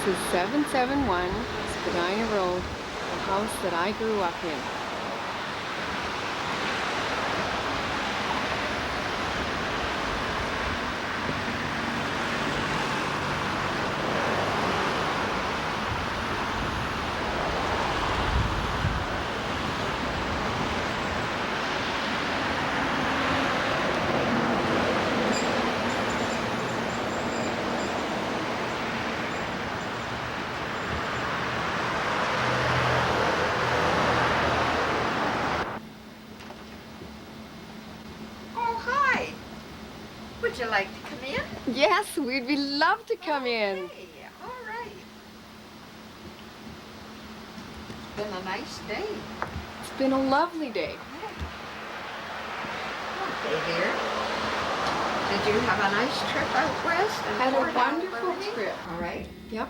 to 771 Spdina Road, the house that I grew up in. Would you like to come in? Yes, we'd be love to come in. Okay, all right. It's been a nice day. It's been a lovely day. Okay, dear. Did you have a nice trip out west? Had a wonderful trip. All right. Yep.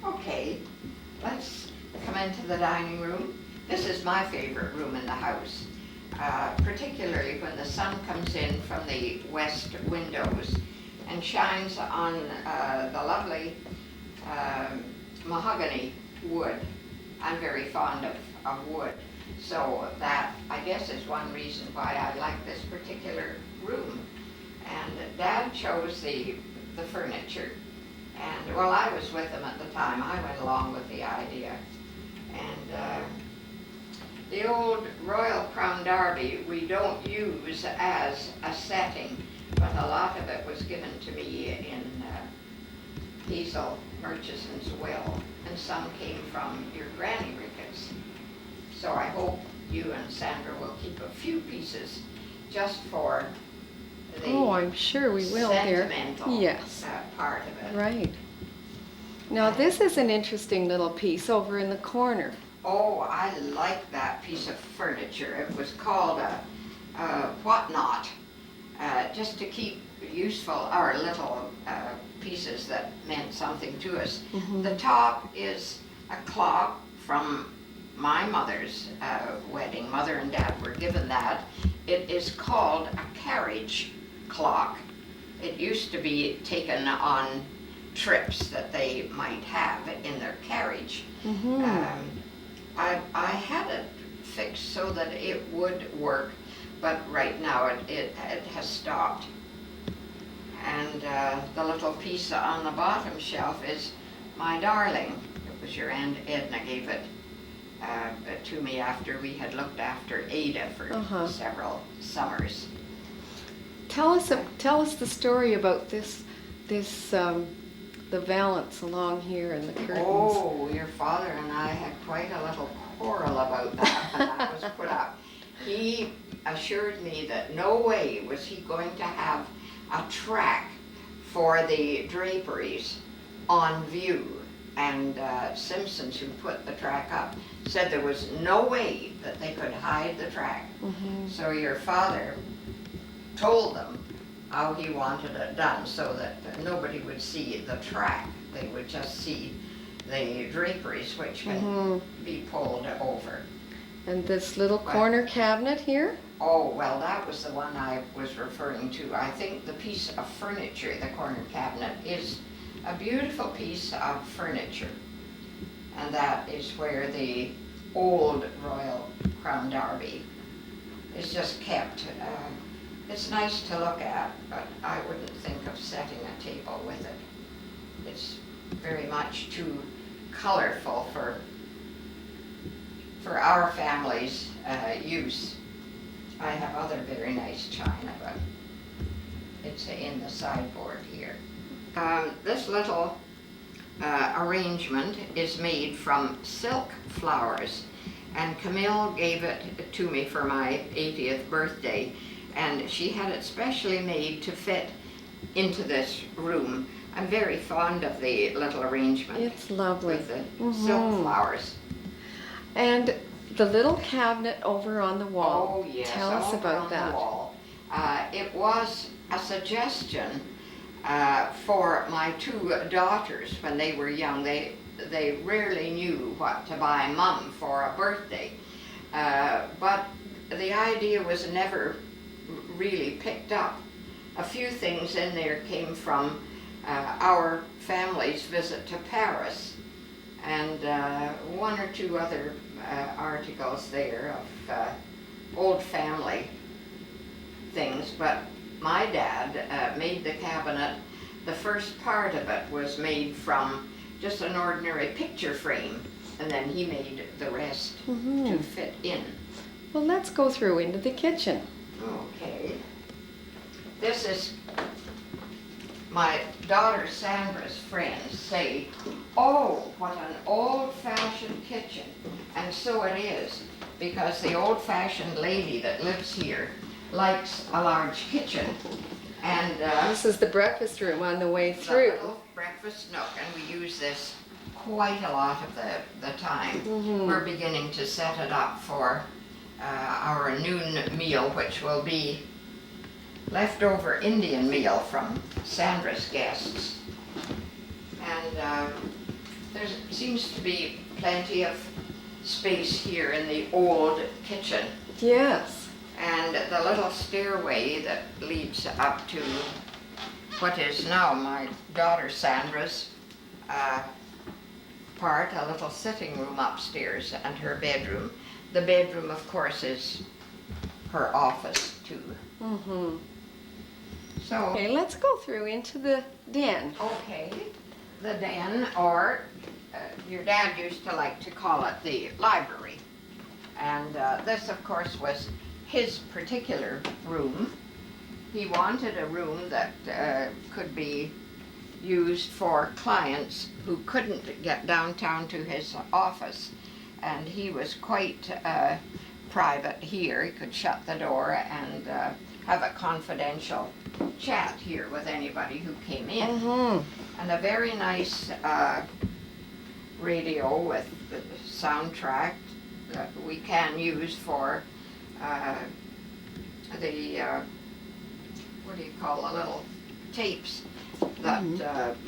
Okay, let's come into the dining room. This is my favorite room in the house. Particularly when the sun comes in from the west windows and shines on the lovely mahogany wood. I'm very fond of wood, so that I guess is one reason why I like this particular room. And Dad chose the furniture, and well, I was with him at the time. I went along with the idea, and the old Royal Crown Derby we don't use as a setting, but a lot of it was given to me in Hazel Murchison's will, and some came from your Granny Ricketts. So I hope you and Sandra will keep a few pieces just for the I'm sure we will, dear. sentimental Yes. Part of it. Right. Now this is an interesting little piece over in the corner. Oh, I like that piece of furniture. It was called a whatnot, just to keep useful our little pieces that meant something to us. Mm-hmm. The top is a clock from my mother's wedding. Mother and Dad were given that. It is called a carriage clock. It used to be taken on trips that they might have in their carriage. Mm-hmm. I had it fixed so that it would work, but right now it has stopped. And the little piece on the bottom shelf is my darling. It was your Aunt Edna gave it to me after we had looked after Ada for several summers. Tell us the story about this the valance along here and the curtains. Oh, your father and I had quite a little quarrel about that when that was put up. He assured me that no way was he going to have a track for the draperies on view. And Simpsons, who put the track up, said there was no way that they could hide the track. Mm-hmm. So your father told them how he wanted it done so that nobody would see the track. They would just see the draperies, which can be pulled over. And this little corner cabinet here? Oh, well, that was the one I was referring to. I think the piece of furniture, the corner cabinet, is a beautiful piece of furniture. And that is where the old Royal Crown Derby is just kept. It's nice to look at, but I wouldn't think of setting a table with it. It's very much too colorful for our family's use. I have other very nice china, but it's in the sideboard here. This little arrangement is made from silk flowers, and Camille gave it to me for my 80th birthday. And she had it specially made to fit into this room. I'm very fond of the little arrangement. It's lovely. With the silk flowers. And the little cabinet over on the wall. Oh yes, Tell us about that. The wall. It was a suggestion for my two daughters when they were young. They rarely knew what to buy Mum for a birthday. But the idea was never really picked up. A few things in there came from our family's visit to Paris, and one or two other articles there of old family things. But my dad made the cabinet. The first part of it was made from just an ordinary picture frame, and then he made the rest to fit in. Well, let's go through into the kitchen. Okay. This is my daughter Sandra's friends say, "Oh, what an old-fashioned kitchen." And so it is, because the old-fashioned lady that lives here likes a large kitchen. And This is the breakfast room on the way the through. little breakfast nook, and we use this quite a lot of the time. We're beginning to set it up for our noon meal, which will be leftover Indian meal from Sandra's guests. And there seems to be plenty of space here in the old kitchen. Yes. And the little stairway that leads up to what is now my daughter Sandra's part, a little sitting room upstairs, and her bedroom. The bedroom, of course, is her office too. So, Okay, let's go through into the den. okay, the den, or your dad used to like to call it the library. And this, of course, was his particular room. He wanted a room that could be used for clients who couldn't get downtown to his office. And he was quite private here. He could shut the door and have a confidential chat here with anybody who came in. And a very nice radio with the soundtrack that we can use for the what do you call the little tapes that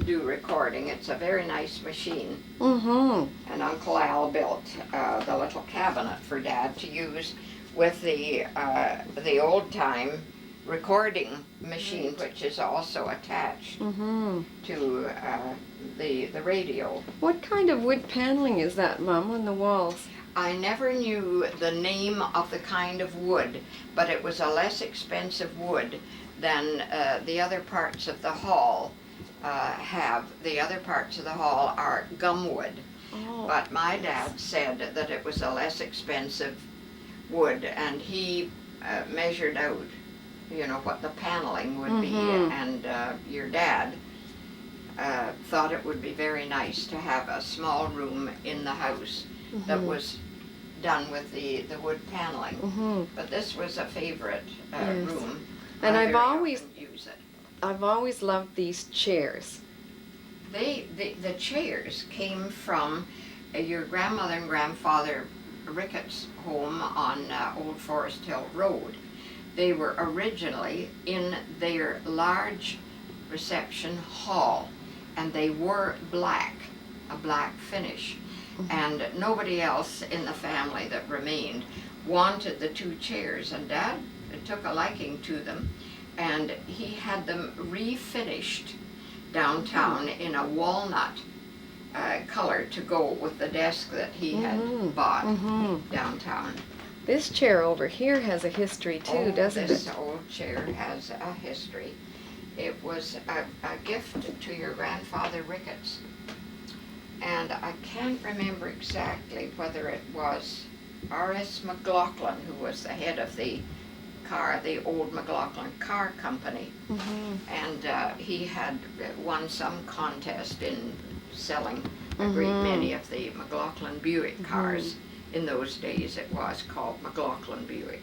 do recording. It's a very nice machine. And Uncle Al built the little cabinet for Dad to use with the old time recording machine, which is also attached to the radio. What kind of wood paneling is that, Mom, on the walls? I never knew the name of the kind of wood, but it was a less expensive wood than the other parts of the hall have. The other parts of the hall are gumwood. But my dad said that it was a less expensive wood, and he measured out, you know, what the paneling would be, and your dad thought it would be very nice to have a small room in the house that was done with the wood paneling. But this was a favorite room. And I I've very always often use it. I've always loved these chairs. The chairs came from your grandmother and grandfather Ricketts' home on Old Forest Hill Road. They were originally in their large reception hall, and they were black, a black finish. And nobody else in the family that remained wanted the two chairs, and Dad took a liking to them, and he had them refinished downtown in a walnut color to go with the desk that he had bought downtown. This chair over here has a history too, doesn't This it? old chair has a history. It was a gift to your grandfather Ricketts. And I can't remember exactly whether it was R.S. McLaughlin, who was the head of the old McLaughlin Car Company. And he had won some contest in selling a great many of the McLaughlin Buick cars. In those days it was called McLaughlin Buick.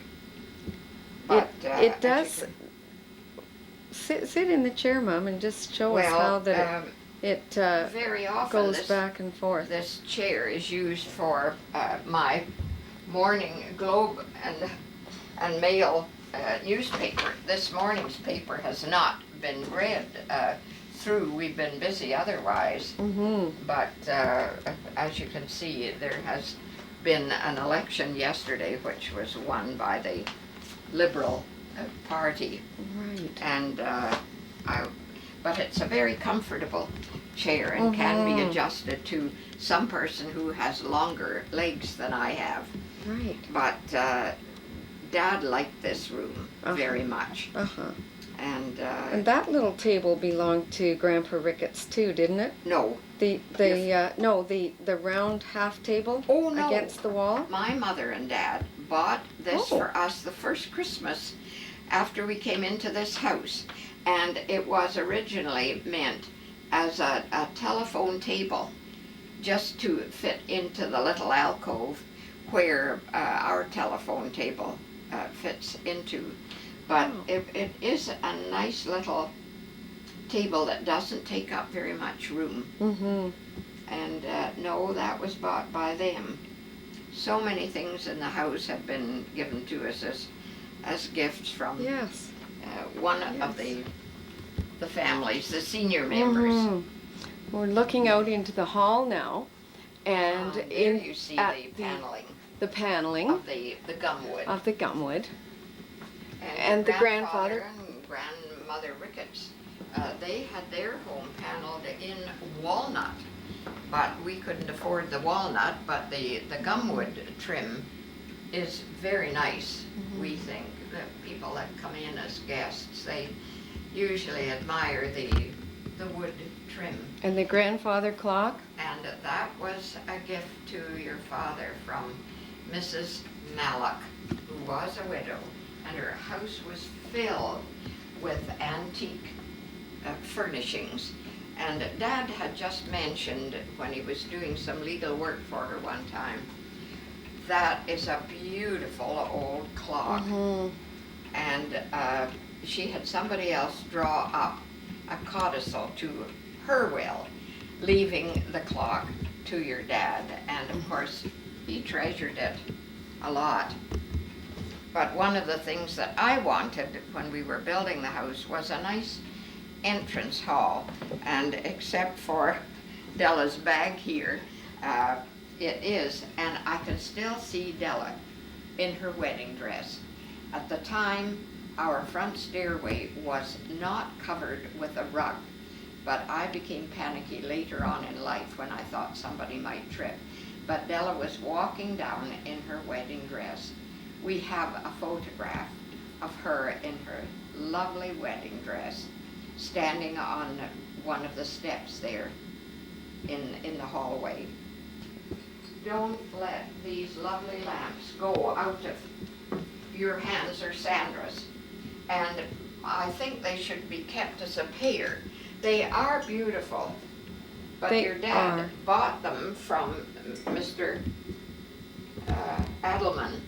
But It does. Sit in the chair, Mom, and just show us how that it very often goes back and forth. This chair is used for my morning Globe and Mail newspaper. This morning's paper has not been read through. We've been busy otherwise. But as you can see, there has been an election yesterday which was won by the Liberal Party. Right. And but it's a very comfortable chair and can be adjusted to some person who has longer legs than I have. Right. But Dad liked this room very much. And that little table belonged to Grandpa Ricketts too, didn't it? no, The round half table Oh, no. against the wall. my mother and Dad bought this Oh. for us the first Christmas after we came into this house. And it was originally meant as a telephone table, just to fit into the little alcove where our telephone table fits into. But Oh. it is a nice little table that doesn't take up very much room. And no, that was bought by them. So many things in the house have been given to us as gifts from Yes. one of the families, the senior members. We're looking out into the hall now, and There you see at the paneling the paneling of the gumwood. of the gumwood. and the grandfather. And grandmother Ricketts, they had their home paneled in walnut, but we couldn't afford the walnut, but the gumwood trim is very nice, we think. The people that come in as guests, they usually admire the wood trim. And the grandfather clock? And that was a gift to your father from Mrs. Mallock, who was a widow, and her house was filled with antique furnishings. And Dad had just mentioned when he was doing some legal work for her one time, that is a beautiful old clock. And she had somebody else draw up a codicil to her will, leaving the clock to your dad. And of course, he treasured it a lot. But one of the things that I wanted when we were building the house was a nice entrance hall. And except for Della's bag here, it is, and I can still see Della in her wedding dress. At the time, our front stairway was not covered with a rug, but I became panicky later on in life when I thought somebody might trip. But Della was walking down in her wedding dress. We have a photograph of her in her lovely wedding dress, standing on one of the steps there in the hallway. Don't let these lovely lamps go out of your hands or Sandra's. And I think they should be kept as a pair. They are beautiful, but They your dad are. bought them from Mr. Adelman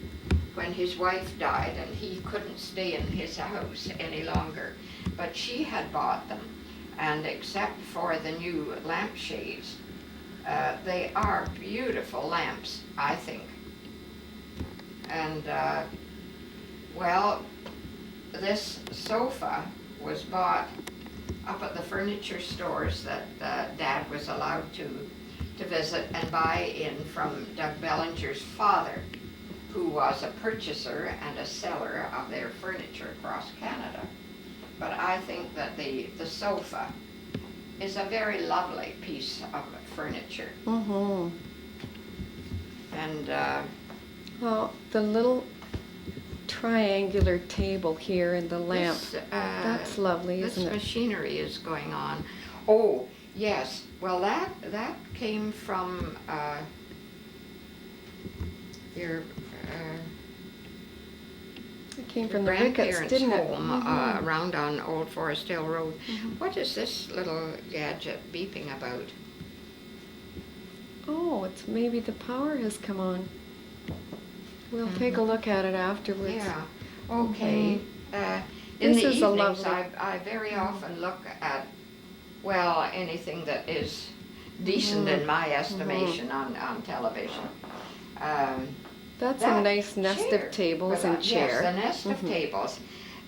when his wife died, and he couldn't stay in his house any longer. But she had bought them, and except for the new lampshades, they are beautiful lamps, I think. And, well, this sofa was bought up at the furniture stores that Dad was allowed to visit and buy in from Doug Bellinger's father, who was a purchaser and a seller of their furniture across Canada. But I think that the sofa is a very lovely piece of furniture. And Well, the little triangular table here and the lamp, that's lovely, this isn't it? machinery is going on. Oh, yes. Well, that came from your It came from the Ricketts, grandparents' didn't it? home around on Old Forest Hill Road. What is this little gadget beeping about? Oh, it's maybe the power has come on. We'll take a look at it afterwards. Yeah. Okay. In This the is a evenings, lovely- I very often look at, well, anything that is decent in my estimation on television. That's a That nice nest chair. of tables Well, and chair. Yes, the nest of tables.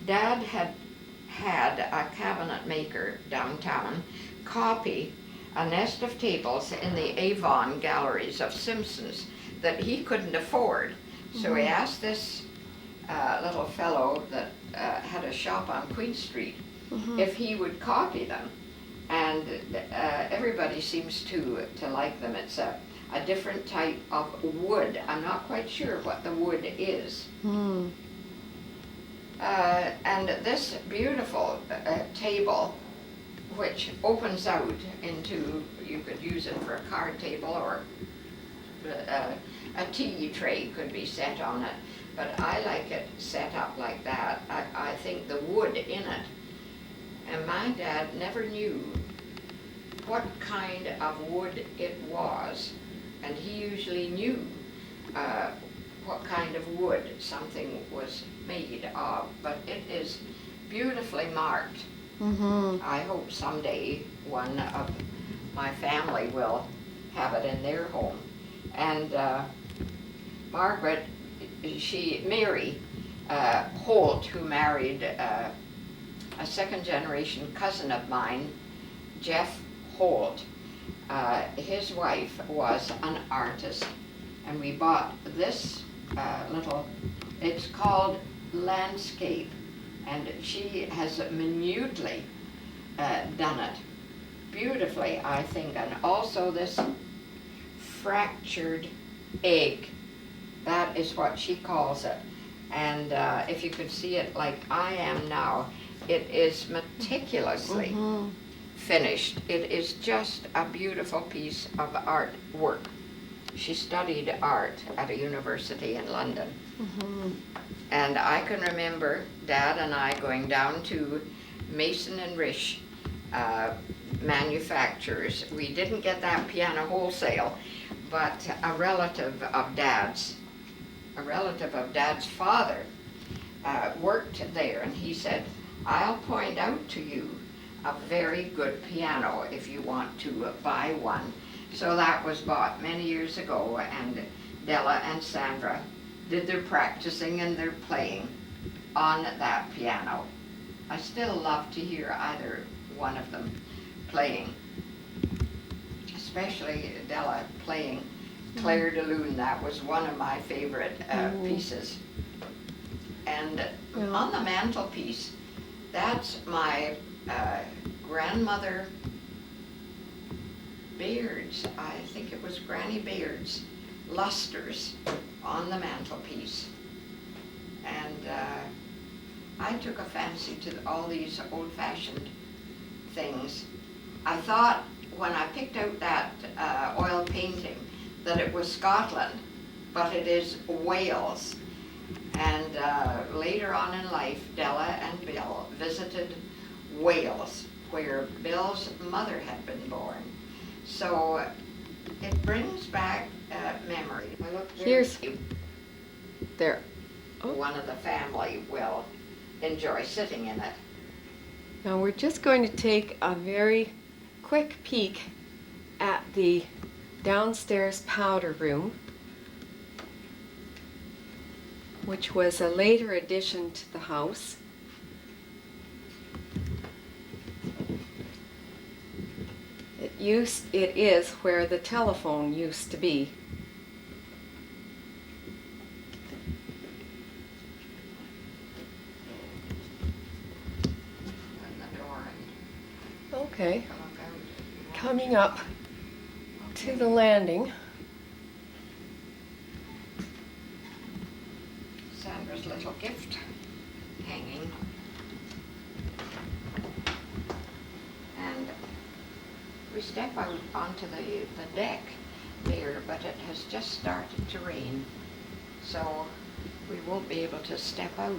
Dad had a cabinet maker downtown copy a nest of tables in the Avon galleries of Simpsons that he couldn't afford. So he asked this little fellow that had a shop on Queen Street if he would copy them. and everybody seems to like them. It's a different type of wood. I'm not quite sure what the wood is. Hmm. And this beautiful table, which opens out into, you could use it for a card table, or a tea tray could be set on it. But I like it set up like that. I think the wood in it. And my dad never knew what kind of wood it was. And he usually knew what kind of wood something was made of. But it is beautifully marked. Mm-hmm. I hope someday one of my family will have it in their home. And Margaret, Mary Holt, who married a second generation cousin of mine, Jeff Holt, his wife was an artist, and we bought this little, it's called Landscape, and she has minutely done it beautifully, I think. And also this fractured egg, that is what she calls it. And if you could see it like I am now, it is meticulously Mm-hmm. finished. It is just a beautiful piece of artwork. She studied art at a university in London. Mm-hmm. And I can remember Dad and I going down to Mason and Risch manufacturers. We didn't get that piano wholesale, but a relative of Dad's father worked there, and he said, I'll point out to you a very good piano if you want to buy one. So that was bought many years ago, and Della and Sandra did their practicing and their playing on that piano. I still love to hear either one of them playing, especially Della playing Claire de Lune. That was one of my favorite pieces. And on the mantelpiece, that's my grandmother Baird's, I think it was Granny Baird's, lusters on the mantelpiece. And I took a fancy to all these old-fashioned things. I thought when I picked out that oil painting that it was Scotland, but it is Wales. And later on in life, Della and Bill visited Wales, where Bill's mother had been born. So it brings back memory. I look Here's there. One of the family will enjoy sitting in it. Now we're just going to take a very quick peek at the downstairs powder room, which was a later addition to the house. It is where the telephone used to be. And the door and Okay, look out. coming up to the landing. Sandra's little gift hanging. And we step out onto the deck there, but it has just started to rain, so we won't be able to step out.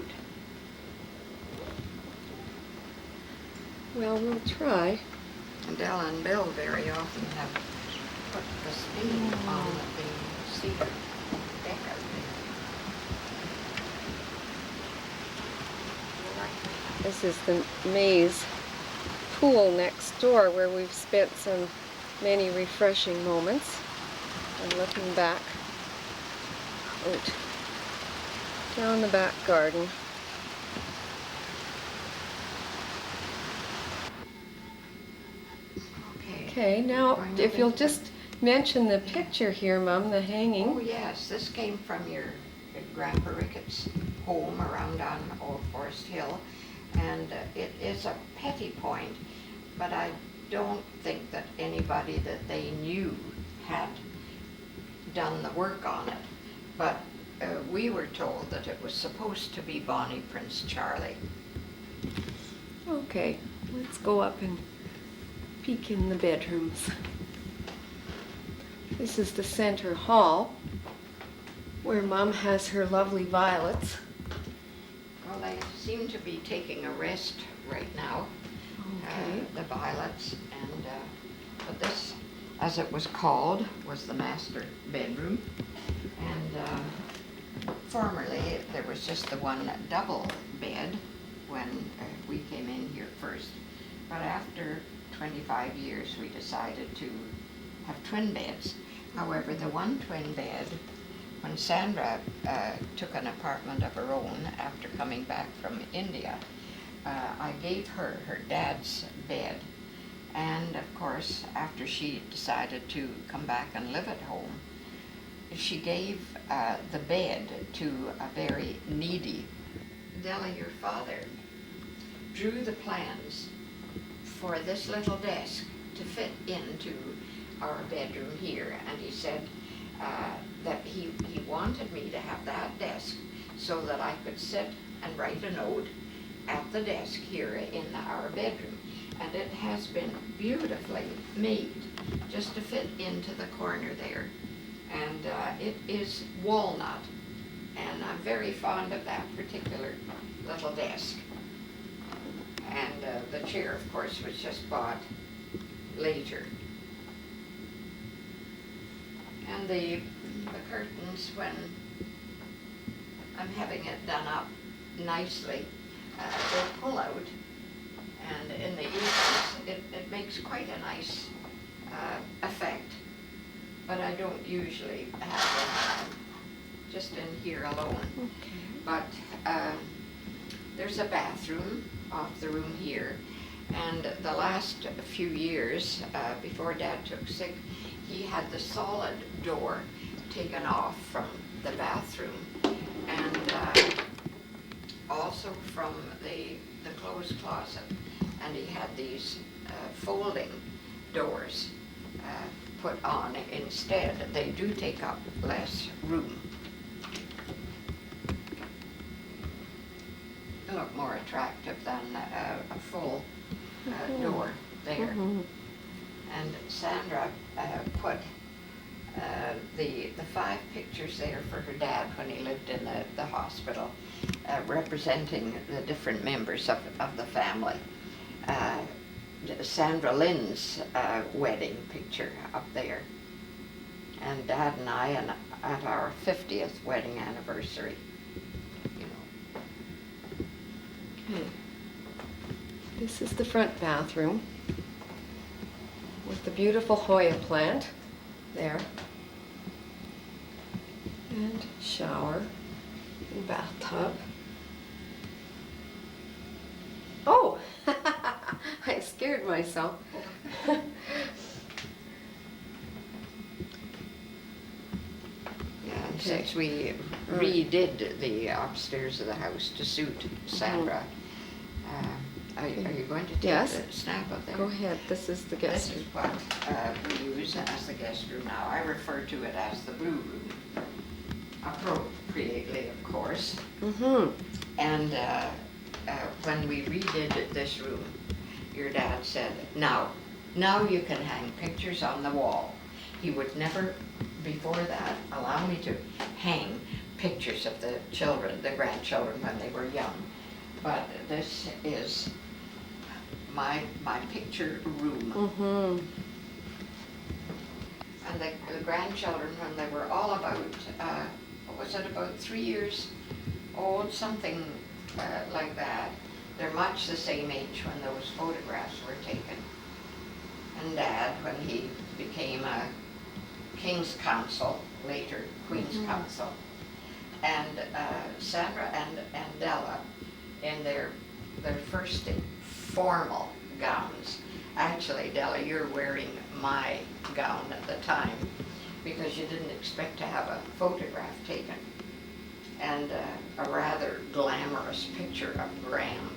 Well, we'll try. And Della and Bill very often have put the spinning on the cedar deck out there. This is the maze pool next door where we've spent many refreshing moments. And looking back out down the back garden. Okay, now if you'll just mention the picture here, Mum, the hanging. Oh yes, this came from your Grandpa Ricketts' home around on Old Forest Hill, and it is a petty point, but I don't think that anybody that they knew had done the work on it, but we were told that it was supposed to be Bonnie Prince Charlie. Okay, let's go up and peek in the bedrooms. This is the center hall where Mom has her lovely violets. Well, they seem to be taking a rest right now, Okay. the violets, and but this, as it was called, was the master bedroom, and formerly there was just the one double bed when we came in here first, but after 25 years we decided to have twin beds. However, the one twin bed, when Sandra took an apartment of her own after coming back from India, I gave her her dad's bed. And of course, after she decided to come back and live at home, she gave the bed to a very needy. Della, your father, drew the plans for this little desk to fit into our bedroom here, and he said that he wanted me to have that desk so that I could sit and write a note at the desk here in our bedroom. And it has been beautifully made just to fit into the corner there. And it is walnut, and I'm very fond of that particular little desk. And the chair, of course, was just bought later. And the curtains, when I'm having it done up nicely, they pull out, and in the evenings it makes quite a nice effect. But I don't usually have them just in here alone. Okay. But there's a bathroom off the room here, and the last few years before Dad took sick, he had the solid door taken off from the bathroom, and also from the clothes closet, and he had these folding doors put on instead. They do take up less room. They look more attractive than a full door there. Mhm. And Sandra put the 5 pictures there for her dad when he lived in the hospital, representing the different members of the family. Sandra Lynn's wedding picture up there, and Dad and I at our 50th wedding anniversary. You know. Okay. This is the front bathroom with the beautiful Hoya plant there, and shower and bathtub. Oh, I scared myself. Yeah, and Okay. since we redid the upstairs of the house to suit Sandra, are you going to take Yes. the snap of there? Go ahead, this is the guest This is room. what we use as the guest room now. I refer to it as the blue room, appropriately, of course. Mm-hmm. And when we redid this room, your dad said, now you can hang pictures on the wall. He would never, before that, allow me to hang pictures of the children, the grandchildren when they were young. But this is my picture room. Mm-hmm. And the grandchildren, when they were all about, what was it, about 3 years old, something like that. They're much the same age when those photographs were taken. And Dad, when he became a King's Counsel, later Queen's Counsel, and Sandra and Della in their first formal gowns. Actually, Della, you're wearing my gown at the time because you didn't expect to have a photograph taken. And a rather glamorous picture of Graham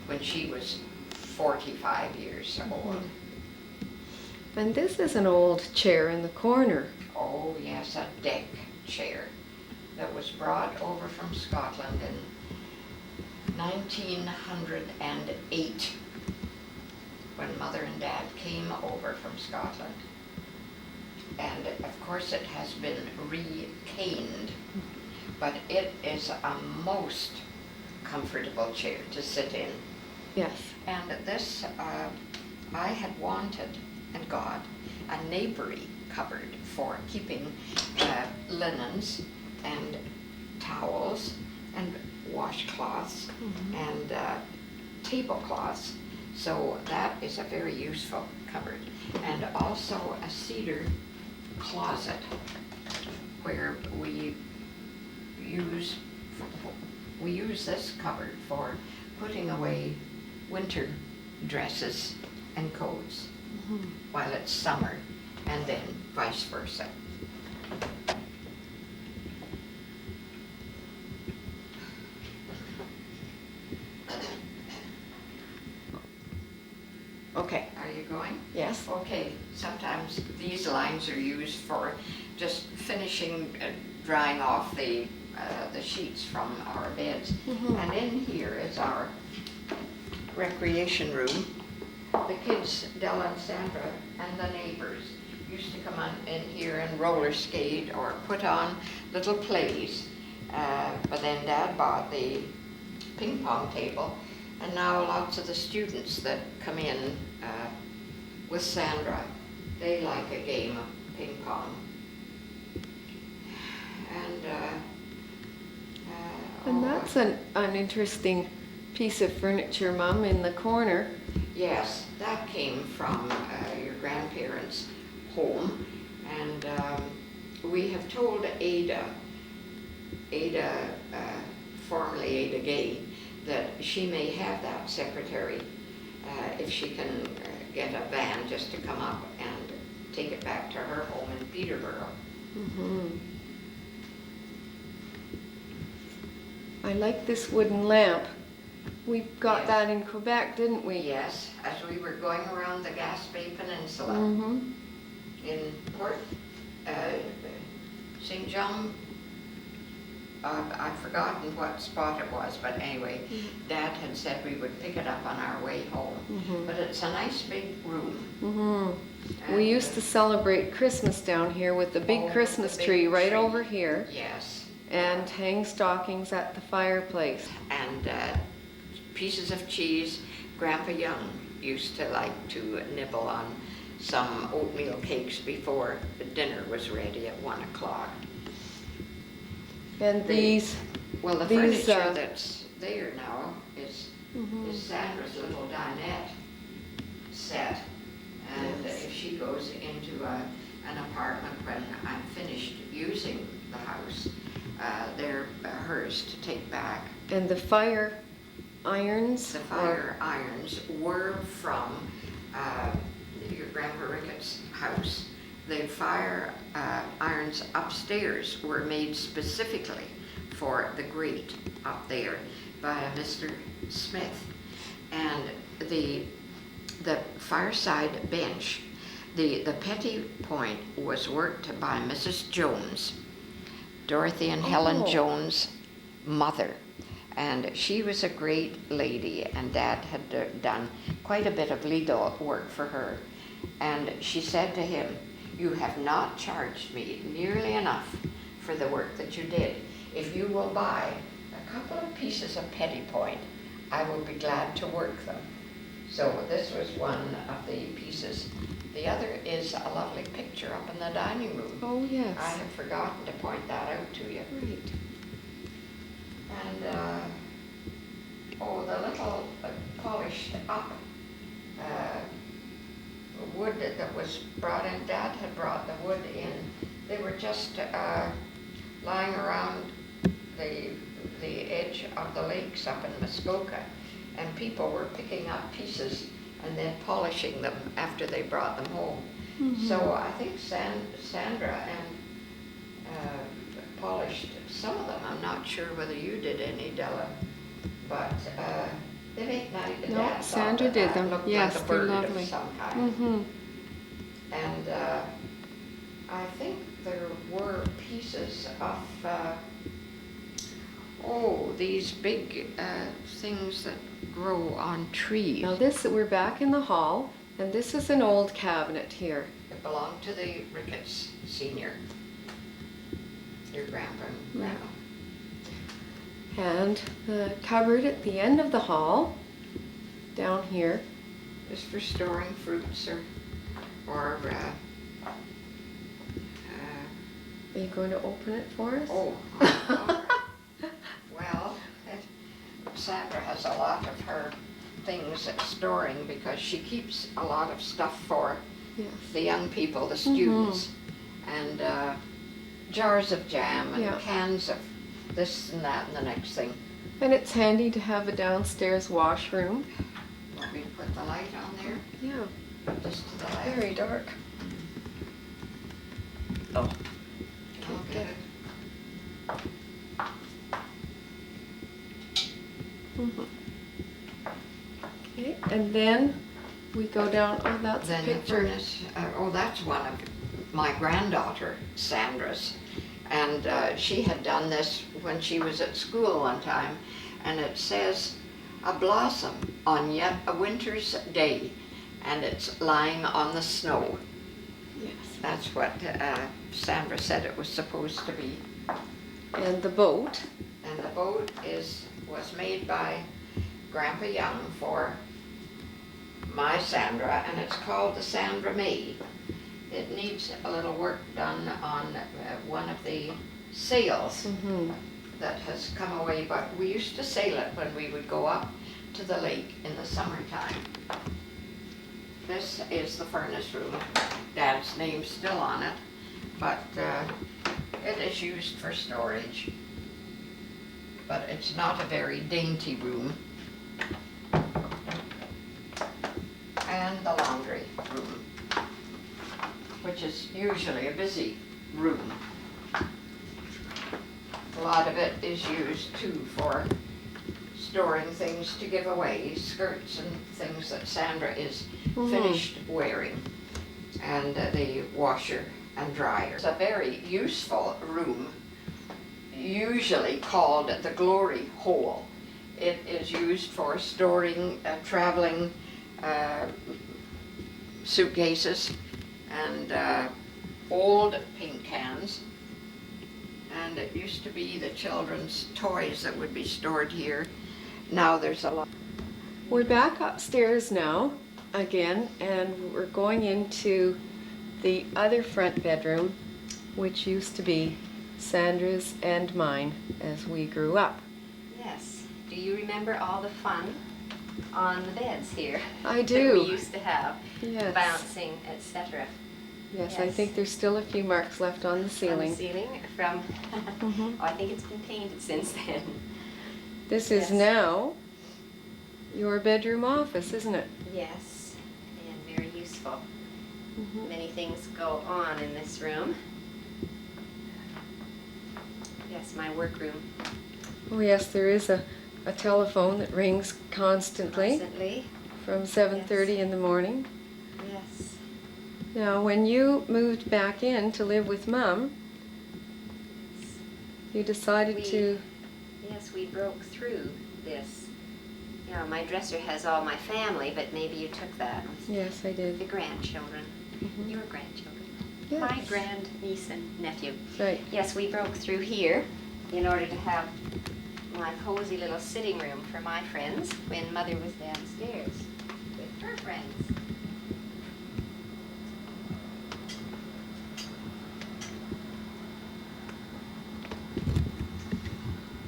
when she was 45 years old. And this is an old chair in the corner. Oh yes, a deck chair that was brought over from Scotland in 1908 when Mother and Dad came over from Scotland. And of course it has been recaned, but it is a most comfortable chair to sit in. Yes. And this, I had wanted and got a napery cupboard for keeping linens and towels and washcloths and tablecloths. So that is a very useful cupboard. And also a cedar closet where we use this cupboard for putting away winter dresses and coats while it's summer, and then vice versa. Okay. Are you going? Yes. Okay, sometimes these lines are used for just finishing drying off the sheets from our beds. And in here is our recreation room. The kids, Della and Sandra, and the neighbors used to come in here and roller skate or put on little plays. But then Dad bought the ping pong table, and now lots of the students that come in with Sandra, they like a game of ping pong. And that's an interesting piece of furniture, Mum, in the corner. Yes, that came from your grandparents' home, and we have told Ada, formerly Ada Gay, that she may have that secretary if she can get a van just to come up and take it back to her home in Peterborough. I like this wooden lamp. We got Yes. that in Quebec, didn't we? Yes, as we were going around the Gaspé Peninsula in Port St. John. I've forgotten what spot it was, but anyway, Dad had said we would pick it up on our way home. But it's a nice big room. We used to celebrate Christmas down here with the big Christmas the big tree right tree. over here, Yes. and hang stockings at the fireplace. And pieces of cheese. Grandpa Young used to like to nibble on some oatmeal cakes before the dinner was ready at 1 o'clock. And these, Well, the these, furniture that's there now is Sandra's little dinette set. And if she goes into an apartment when I'm finished using the house, they're hers to take back. and the fire irons. The fire irons were from your Grandpa Ricketts' house. The fire irons upstairs were made specifically for the grate up there by Mr. Smith. And the fireside bench, the petty point was worked by Mrs. Jones, Dorothy and Helen Jones' mother. And she was a great lady, and Dad had done quite a bit of legal work for her. And she said to him, "You have not charged me nearly enough for the work that you did. If you will buy a couple of pieces of petty point, I will be glad to work them." So this was one of the pieces. The other is a lovely picture up in the dining room. Oh, yes. I have forgotten to point that out to you. Right. And, the little polished up wood that was brought in, Dad had brought the wood in. They were just lying around the edge of the lakes up in Muskoka, and people were picking up pieces and then polishing them after they brought them home. So I think Sandra polished some of them. I'm not sure whether you did any, Della, but they make nice. No, Sandra did them. Looked Yes, like a they're bird lovely. of some kind. And I think there were pieces of, these big things that grow on trees. Now we're back in the hall, and this is an old cabinet here. It belonged to the Ricketts Senior, your grandpa and grandma. And the cupboard at the end of the hall, down here. Is for storing fruits or Are you going to open it for us? oh, well, Sandra has a lot of her things storing because she keeps a lot of stuff for Yes. the young people, the students, and jars of jam and cans of this and that and the next thing. And it's handy to have a downstairs washroom. Want me to put the light on there? Yeah, Just to the left. very dark. Oh. I'll get it. Okay, and then we go down. Oh, that's a Then the picture. furnace, that's one of my granddaughter, Sandra's. And she had done this when she was at school one time. And it says, "A blossom on yet a winter's day, and it's lying on the snow." Yes. That's what Sandra said it was supposed to be. And the boat. And the boat was made by Grandpa Young for my Sandra, and it's called the Sandra May. It needs a little work done on one of the sails that has come away, but we used to sail it when we would go up to the lake in the summertime. This is the furnace room. Dad's name's still on it, but it is used for storage. But it's not a very dainty room. And the laundry room, which is usually a busy room. A lot of it is used too for storing things to give away, skirts and things that Sandra is finished wearing, and the washer and dryer. It's a very useful room, usually called the glory hole. It is used for storing traveling suitcases and old paint cans. And it used to be the children's toys that would be stored here. Now there's a lot. We're back upstairs now again, and we're going into the other front bedroom, which used to be Sandra's and mine as we grew up. Yes. Do you remember all the fun on the beds here? I do. That we used to have, Yes. bouncing, etc. Yes, I Yes. think there's still a few marks left on the ceiling. On the ceiling from, oh, I think it's been painted since then. This is Yes. now your bedroom office, isn't it? Yes, and very useful. Many things go on in this room. Yes, my workroom. Oh yes, there is a telephone that rings constantly Constantly. from 7:30 in the morning. Yes. Now, when you moved back in to live with Mum, you decided to... Yes, we broke through this. Yeah, my dresser has all my family, but maybe you took that. Yes, I The did. grandchildren. Your grandchildren. Yes. My grandniece and nephew. Right. Yes, we broke through here in order to have my cozy little sitting room for my friends when Mother was downstairs with her friends.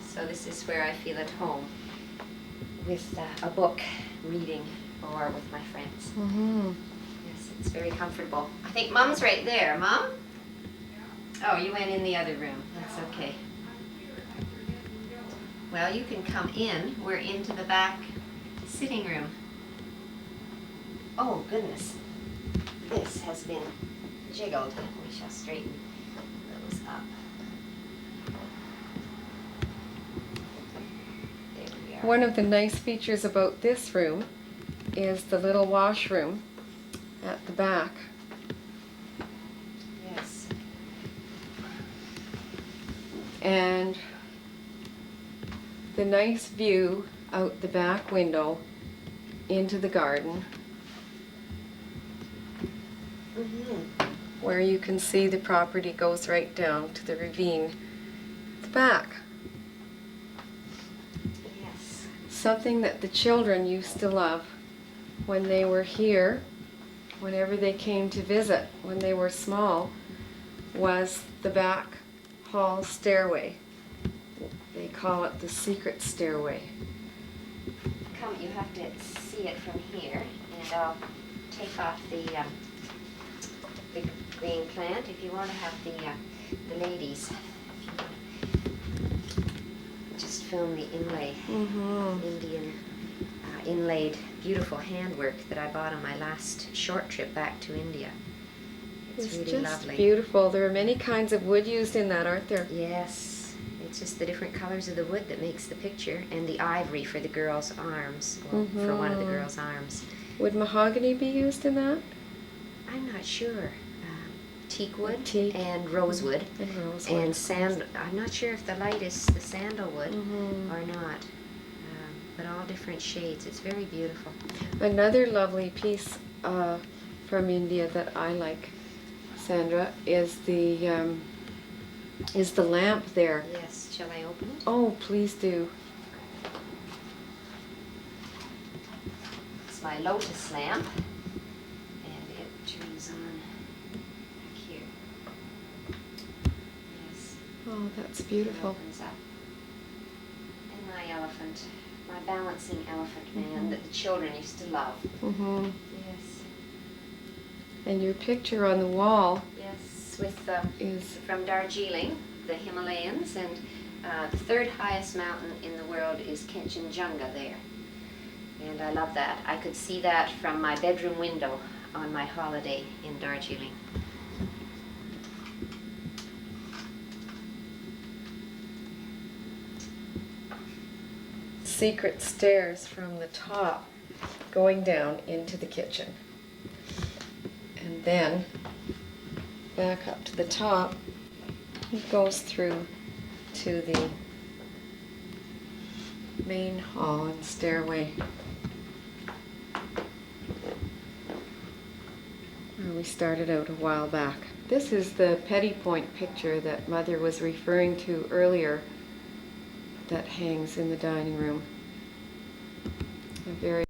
So this is where I feel at home with a book, reading, or with my friends. Yes, it's very comfortable. I think Mom's right there. Mom? Oh, you went in the other room. That's okay. Well, you can come in. We're into the back sitting room. Oh, goodness. This has been jiggled. We shall straighten those up. There we are. One of the nice features about this room is the little washroom at the back. and the nice view out the back window into the garden, where you can see the property goes right down to the ravine at the back. Yes. Something that the children used to love when they were here, whenever they came to visit when they were small, was the back hall stairway. They call it the secret stairway. Come, you have to see it from here, and I'll take off the green plant if you want to have the ladies. Just film the inlay, Indian inlaid beautiful handwork that I bought on my last short trip back to India. It's really just lovely. Beautiful. There are many kinds of wood used in that, aren't there? Yes, it's just the different colors of the wood that makes the picture, and the ivory for the girl's arms, or for one of the girl's arms. Would mahogany be used in that? I'm not sure. Teak wood Teak. and rosewood. And rosewood. And sand. I'm not sure if the light is the sandalwood or not, but all different shades. It's very beautiful. Another lovely piece from India that I like, Sandra, is the lamp there. Yes. Shall I open it? Oh, please do. It's my lotus lamp, and it turns on back here. Yes. Oh, that's It beautiful. opens up. And my elephant, my balancing elephant man that the children used to love. Yes. And your picture on the wall Yes, with is from Darjeeling, the Himalayas, and the third highest mountain in the world is Kanchenjunga there. And I love that. I could see that from my bedroom window on my holiday in Darjeeling. secret stairs from the top going down into the kitchen. And then back up to the top, it goes through to the main hall and stairway where we started out a while back. This is the Petty Point picture that Mother was referring to earlier that hangs in the dining room. A very